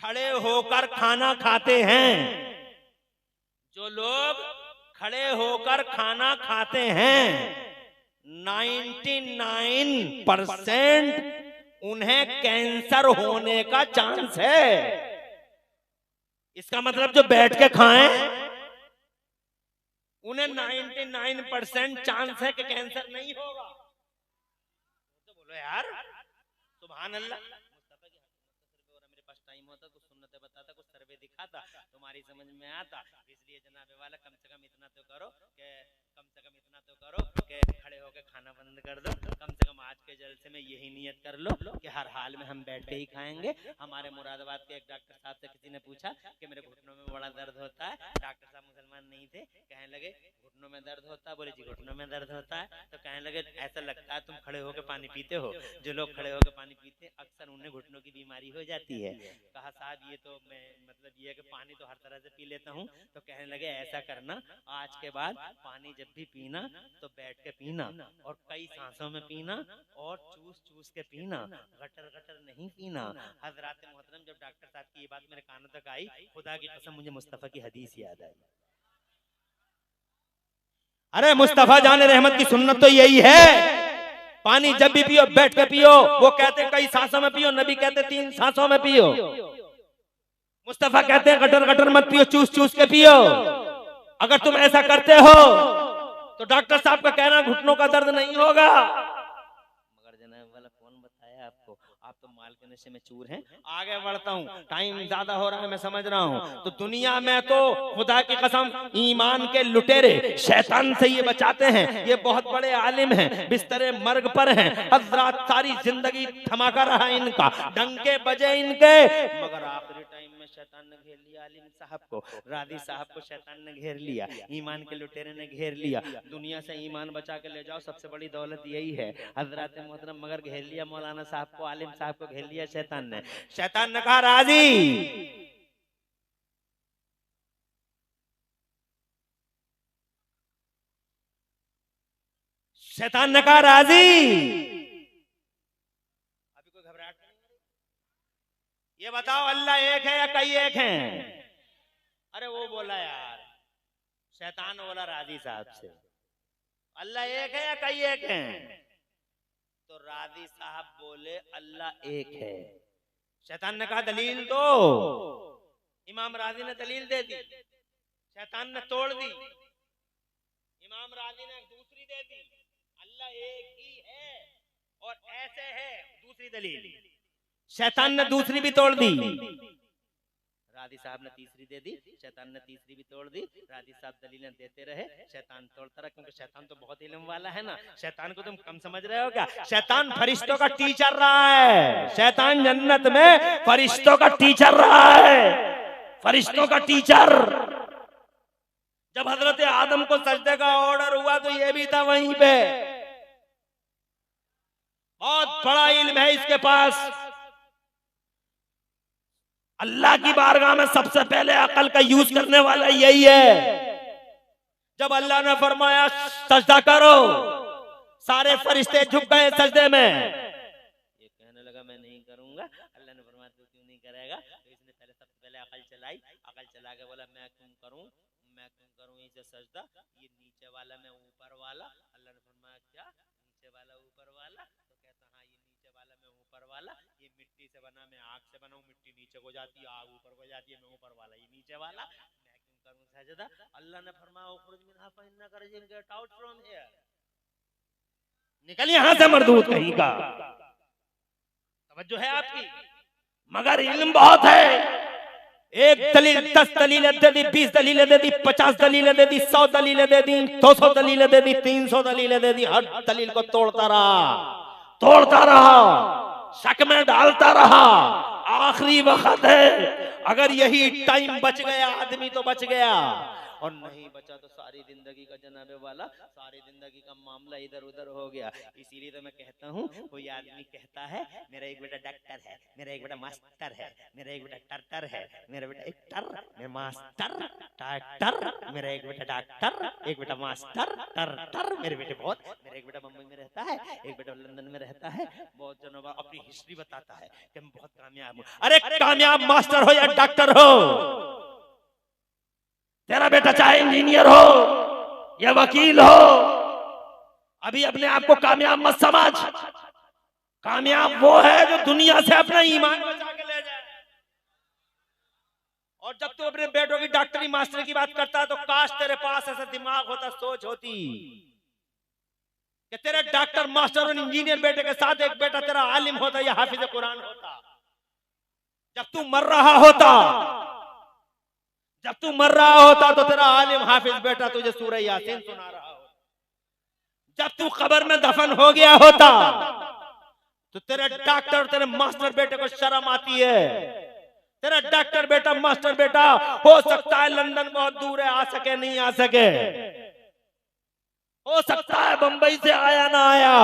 खड़े होकर खाना खाते हैं, जो लोग खड़े होकर खाना खाते हैं 99% उन्हें कैंसर होने का चांस है। इसका मतलब जो बैठ के खाएं उन्हें 99% चांस है कि कैंसर नहीं होगा। तो बोलो यार सुभान अल्लाह। मेरे पास टाइम होता कुछ सुन्नतें बताता, कुछ सर्वे दिखाता, तुम्हारी समझ में आता। इसलिए जनाबे वाला कम से कम इतना तो करो कि खड़े होकर खाना बंद कर दो। कम से कम आज के जलसे में यही नियत कर लो कि हर हाल में हम बैठ के ही खाएंगे। हमारे मुरादाबाद के एक डॉक्टर साहब से किसी ने पूछा कि मेरे घुटनों में बड़ा दर्द होता है। डॉक्टर साहब मुसलमान नहीं थे, कहने लगे घुटनों में दर्द होता है? बोले जी घुटनों में दर्द होता है। तो कहने लगे ऐसा लगता है तुम खड़े होकर पानी पीते हो। जो लोग खड़े होकर पानी पीते अक्सर उन्हें घुटनों की बीमारी हो जाती है। कहा साहब ये तो मैं मतलब ये है कि पानी तो हर तरह से पी लेता हूँ। तो कहने लगे ऐसा करना, आज के बाद पानी जब भी पीना तो बैठ के पीना और कई सांसों में पीना और चूस चूस के पीना, गटर गटर नहीं पीना। हजरात मोहतरम जब डॉक्टर साहब की ये बात मेरे कानों तक आई, खुदा की कसम मुझे मुस्तफा की हदीस याद आई। अरे मुस्तफा जाने रहमत की सुन्नत तो यही है, पानी जब भी पियो बैठ के पियो। वो कहते कई सांसों में पियो, नबी कहते 3 सांसों में पियो। मुस्तफा कहते हैं गटर गटर मत पियो, चूस चूस के पियो। अगर तुम ऐसा करते हो तो डॉक्टर साहब का कहना घुटनों का दर्द नहीं होगा। मगर जनाब वाला कौन बताया आपको? आप तो माल के नशे में चूर हैं। आगे बढ़ता हूँ, टाइम ज्यादा हो रहा है मैं समझ रहा हूँ। तो दुनिया में तो खुदा की कसम ईमान के लुटेरे शैतान से ये बचाते हैं। ये बहुत बड़े आलिम हैं, बिस्तरे मर्ग पर हैं। हजरात सारी जिंदगी धमाका रहा इनका, डंके बजे इनके, मगर आखिरी टाइम में शैतान ने घेर लिया आलिम साहब को, रादी साहब को शैतान ने घेर लिया, ईमान के लुटेरे ने घेर लिया। दुनिया से ईमान बचा के ले जाओ, सबसे बड़ी दौलत यही है हजरत मोहतरम। मगर घेर लिया मौलाना साहब को, आलिम साहब को घेर लिया शैतान ने। शैतान ने कहा राजी, शैतान ने कहा राजी। अभी कोई घबराहट नहीं? ये बताओ अल्लाह एक है या कई एक हैं? अरे वो बोला यार, शैतान बोला राजी साहब से अल्लाह एक है या कई एक हैं? तो राजी साहब बोले अल्लाह एक है। शैतान ने कहा दलील दो। इमाम राजी ने दलील दे दी, शैतान ने तोड़ दी। इमाम राजी ने दूसरी दे दी, अल्लाह एक ही है और ऐसे है, दूसरी दलील। शैतान ने दूसरी भी तोड़ दी, राजी साहब ने तीसरी दे दी, शैतान ने तीसरी भी तोड़ दी। राजी साहब दलीलें देते रहे, शैतान तोड़ता रहा, क्योंकि शैतान तो बहुत इल्म वाला है ना। शैतान को तुम कम समझ रहे हो क्या? शैतान फरिश्तों का टीचर रहा है। शैतान जन्नत में फरिश्तों का टीचर रहा है, फरिश्तों का टीचर। जब हजरत आदम को सजदे का ऑर्डर हुआ तो ये भी था वहीं पे। बहुत बड़ा इल्म है इसके पास। अल्लाह की बारगाह में सबसे पहले अकल का यूज करने वाला यही है। जब अल्लाह ने फरमाया सजदा करो, सारे फरिश्ते झुक गए सजदे में। ये कहने लगा मैं नहीं करूंगा। अल्लाह ने फरमाया तू क्यों नहीं करेगा? तो इसने पहले सबसे पहले अकल चलाई, अकल चला के बोला मैं क्यों करूं इसे सजदा, ये नीचे वाला मैं ऊपर वाला। अल्लाह ने फरमाया क्या नीचे वाला ऊपर वाला? तो कहता हाँ ये नीचे वाला मैं ऊपर वाला, ये मिट्टी से बना मैं आग से बना हूं, मिट्टी नीचे को जाती है आग ऊपर को जाती है, मैं ऊपर वाला ये नीचे वाला, मैं क्यों करूं सजदा? अल्लाह ने फरमाया उखरुज मिनहा फइन्नका रजीम, गेट आउट फ्रॉम हियर, निकल यहां से मरदूद कहीं का। तवज्जो है आपकी? मगर इल्म बहुत है। एक दलील 10 दलीलें दे दी, 20 दलीलें दे दी, 50 दलीलें दे दी, 100 दलीलें दे दी, 200 दलीलें दे दी, 300 दलीलें दे दी। हर दलील को तोड़ता रहा, शक में डालता रहा। आखिरी वक्त है, अगर यही टाइम बच गया आदमी तो बच गया, और नहीं बचा तो सारी जिंदगी का जनाबे वाला सारी जिंदगी का मामला इधर उधर हो गया। इसीलिए तो मैं कहता हूँ, कोई आदमी कहता है मेरा एक बेटा डॉक्टर है, मेरा एक बेटा मास्टर है, मेरा एक बेटा टर्टर है, मेरा बेटा एक टर, मेरा मास्टर डॉक्टर, मेरा एक बेटा डॉक्टर, एक बेटा मास्टर टर्टर, मेरे बेटे बहुत, मेरा एक बेटा मुंबई में रहता है, एक बेटा लंदन में रहता है, बहुत जनों का अपनी हिस्ट्री बताता है कि मैं बहुत कामयाब हूँ। अरे कामयाब मास्टर हो या डॉक्टर हो, तेरा बेटा चाहे इंजीनियर हो या वकील हो, अभी अपने आप को कामयाब मत समझ। कामयाब वो है जो दुनिया से अपना ईमान बचा के ले जाए। और जब तू अपने बेटों की डॉक्टरी मास्टरी की बात करता है तो काश तेरे पास ऐसा दिमाग होता, सोच होती कि तेरे डॉक्टर मास्टर और इंजीनियर बेटे के साथ एक बेटा तेरा आलिम होता या हाफिज कुरान होता। जब तू मर रहा होता, जब तू मर रहा होता तो तेरा आलिम हाफिज बेटा तुझे सूरह यासीन सुना रहा होता। जब तू कब्र में दफन हो गया होता तो तेरे डॉक्टर और तेरे मास्टर बेटे को शर्म आती है। तेरा डॉक्टर बेटा मास्टर बेटा हो सकता है लंदन बहुत दूर है, आ सके नहीं आ सके, हो सकता है बंबई से आया ना आया,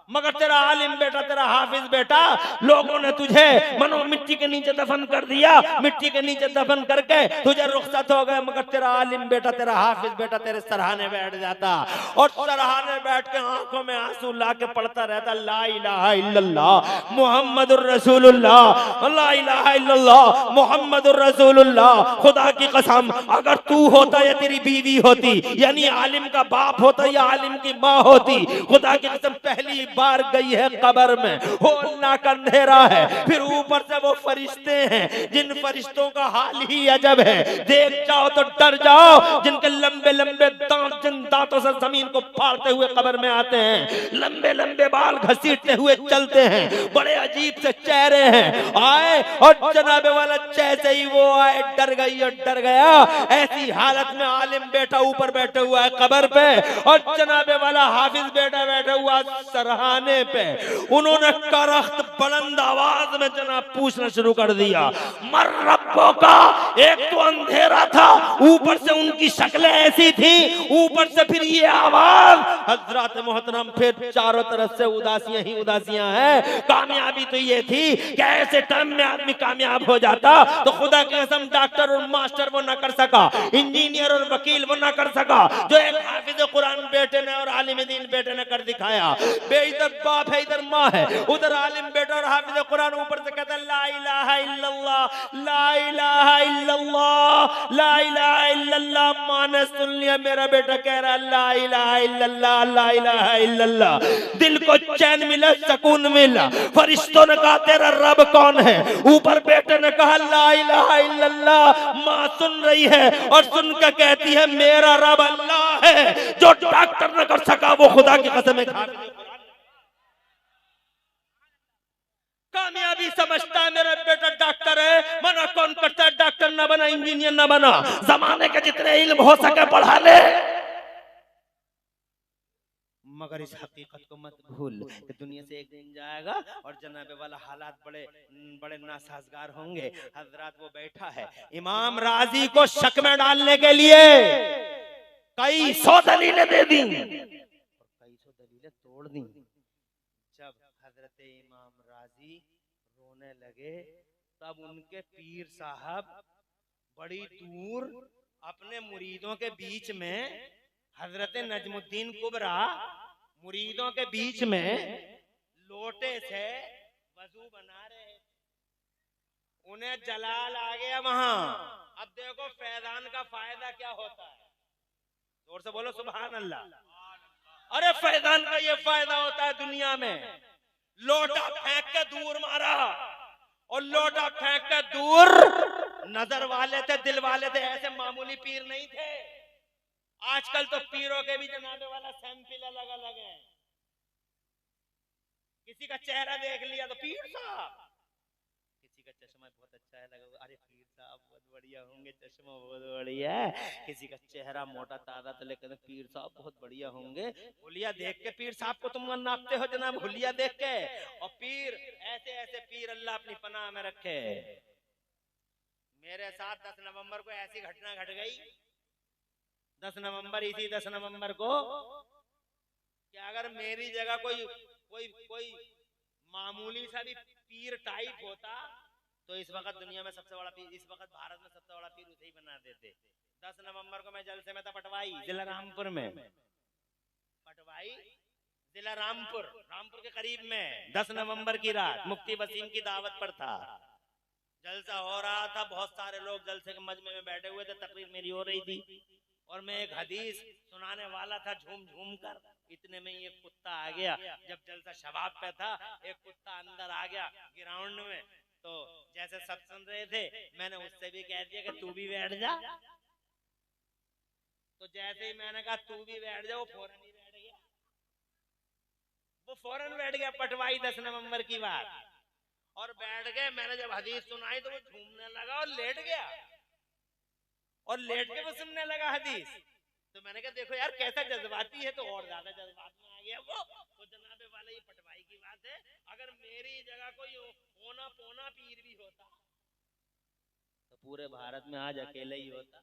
मगर तेरा आलिम बेटा तेरा हाफिज बेटा, लोगों ने तुझे मनो मिट्टी के नीचे दफन कर दिया, मिट्टी के नीचे दफन करके तुझे रुखसत हो गए, मगर तेरा आलिम बेटा तेरा हाफिज बेटा तेरे सराहने बैठ जाता और सराहने बैठ के आंखों में आंसू ला के पढ़ता रहता, ला इलाहा इल्लल्लाह मुहम्मदुर रसूलुल्लाह, ला इलाहा इल्लल्लाह मुहम्मदुर रसूलुल्लाह। खुदा की कसम अगर तू होता या तेरी बीवी होती, यानी आलिम का बाप होता या आलिम की माँ होती, खुदा की कसम पहली बार गई है कब्र में, हो अल्लाह का अंधेरा है, फिर ऊपर से वो फरिश्ते हैं जिन फरिश्तों का हाल ही अजब है, देख जाओ तो डर जाओ, जिनके लंबे लंबे दांत जिन दांतों से जमीन को फाड़ते हुए कब्र में आते हैं, लंबे लंबे बाल घसीटते हुए चलते हैं, बड़े अजीब से चेहरे हैं, आए और जनाबे वाला जैसे ही वो आए डर गई और डर गया। ऐसी हालत में आलिम बेटा ऊपर बैठा हुआ है कब्र पे और जनाबे वाला हाफिज बेटा बैठा हुआ सराहने पे। उन्होंने करख्त बुलंद आवाज में जनाब पूछना शुरू कर दिया, मर रब्बों का। एक तो अंधेरा था, ऊपर से उनकी शक्लें ऐसी थी, ऊपर से फिर ये आवाज। हजरत मोहतरम फिर चारों तरफ से उदासियां ही उदासियां हैं। कामयाबी तो ये थी कि ऐसे टाइम में आदमी कामयाब हो जाता तो खुदा की कसम डॉक्टर और मास्टर वो ना कर सका, इंजीनियर और वकील वो ना कर सका जो एक हाफिज कुरान बेटे ने और आलिम दीन बेटे ने कर दिखाया। इधर बाप है, इधर माँ है, उधर आलिम बेटा और हाफिज कुरान, ऊपर से कहता है ला इलाहा इल्लल्लाह, ला इलाहा इल्लल्लाह, ला इलाहा इल्लल्लाह। माँ ने सुन लिया, मेरा बेटा कह रहा है ला इलाहा इल्लल्लाह, ला इलाहा इल्लल्लाह। दिल को चैन मिला, सुकून मिला। फरिश्तों ने कहा तेरा रब कौन है? ऊपर बेटे ने कहा ला इलाहा इल्लल्लाह। माँ सुन रही है और सुन कर कहती है मेरा रब अल्लाह है, जो डॉक्टर न कर सका वो खुदा की कसम खा। कामयाबी समझता है मेरा बेटा डॉक्टर है, मना कौन करता है डॉक्टर ना बना, इंजीनियर ना बना, जमाने के जितने इल्म हो सके पढ़ा ले। मगर इस हकीकत को मत भूल कि दुनिया से एक दिन जाएगा और जनाबे वाला हालात बड़े बड़े नासाजगार होंगे। हजरत वो बैठा है, इमाम राजी को शक में डालने के लिए कई सौ दलीलें दे दी, कई सौ दलीलें तोड़ दी। जब हजरत इमाम राजी रोने लगे तब उनके पीर साहब बड़ी दूर अपने मुरीदों के बीच में, हजरत नजमुद्दीन कुबरा मुरीदों के बीच में लोटे से वजू बना रहे। उन्हें जलाल आ गया वहां। अब देखो फैजान का फायदा क्या होता है, जोर से बोलो सुभान अल्लाह। अरे फैजान का ये फायदा होता है दुनिया में, लोटा फेंक के दूर मारा और लोटा फेंक के दूर, नजर वाले थे दिल वाले थे, ऐसे मामूली पीर नहीं थे। आजकल तो पीरों के भी जनाबे वाला सैंपल अलग अलग है। किसी का चेहरा देख लिया तो पीर साहब, किसी का चश्मा बहुत अच्छा है लगा, अरे पीर साहब बहुत बढ़िया होंगे, चश्मा बहुत बढ़िया है। किसी का चेहरा मोटा ताजा तो लेकिन पीर साहब बहुत बढ़िया होंगे। हुलिया देख के पीर साहब को तुम नापते हो जनाब, हुलिया देख के। और पीर ऐसे ऐसे पीर अल्लाह अपनी पनाह में रखे। मेरे साथ 10 नवंबर को ऐसी घटना घट गई, 10 नवंबर, इसी 10 नवंबर को कि अगर मेरी जगह कोई कोई कोई मामूली सा भी पीर टाइप होता तो इस वक्त दुनिया में सबसे बड़ा पीर, इस वक्त भारत में सबसे बड़ा पीर उसे ही बना देते। 10 नवंबर को मैं जलसे में था पटवाई, जिला रामपुर में। पटवाई जिला रामपुर, रामपुर के करीब में 10 नवंबर की रात मुफ्ती वसीम की दावत पर था। जलसा हो रहा था, बहुत सारे लोग जलसे के मजमे में बैठे हुए थे, तकरीर मेरी हो रही थी और मैं एक हदीस सुनाने वाला था झूम झूम कर। इतने में एक कुत्ता आ गया, जब जलसा शबाब पे था, एक कुत्ता अंदर आ गया ग्राउंड में। तो जैसे सब सुन रहे थे, मैंने उससे भी कह दिया कि तू भी बैठ जा। तो जैसे ही मैंने कहा तू भी बैठ जा, वो फौरन ही बैठ गया। वो फौरन बैठ गया, पटवाई 10 नवंबर की बात। और बैठ गए, मैंने जब हदीस सुनाई तो वो झूमने लगा और लेट गया, और लेट के वो सुनने लगा हदीस। तो मैंने कहा देखो यार कैसा जज्बाती है, तो और ज्यादा जज्बात में आ गया वो। तो जनाबे वाले ये पटवाई की बात है, अगर मेरी जगह कोई होना पोना पीर भी होता तो पूरे भारत में आज अकेले ही होता।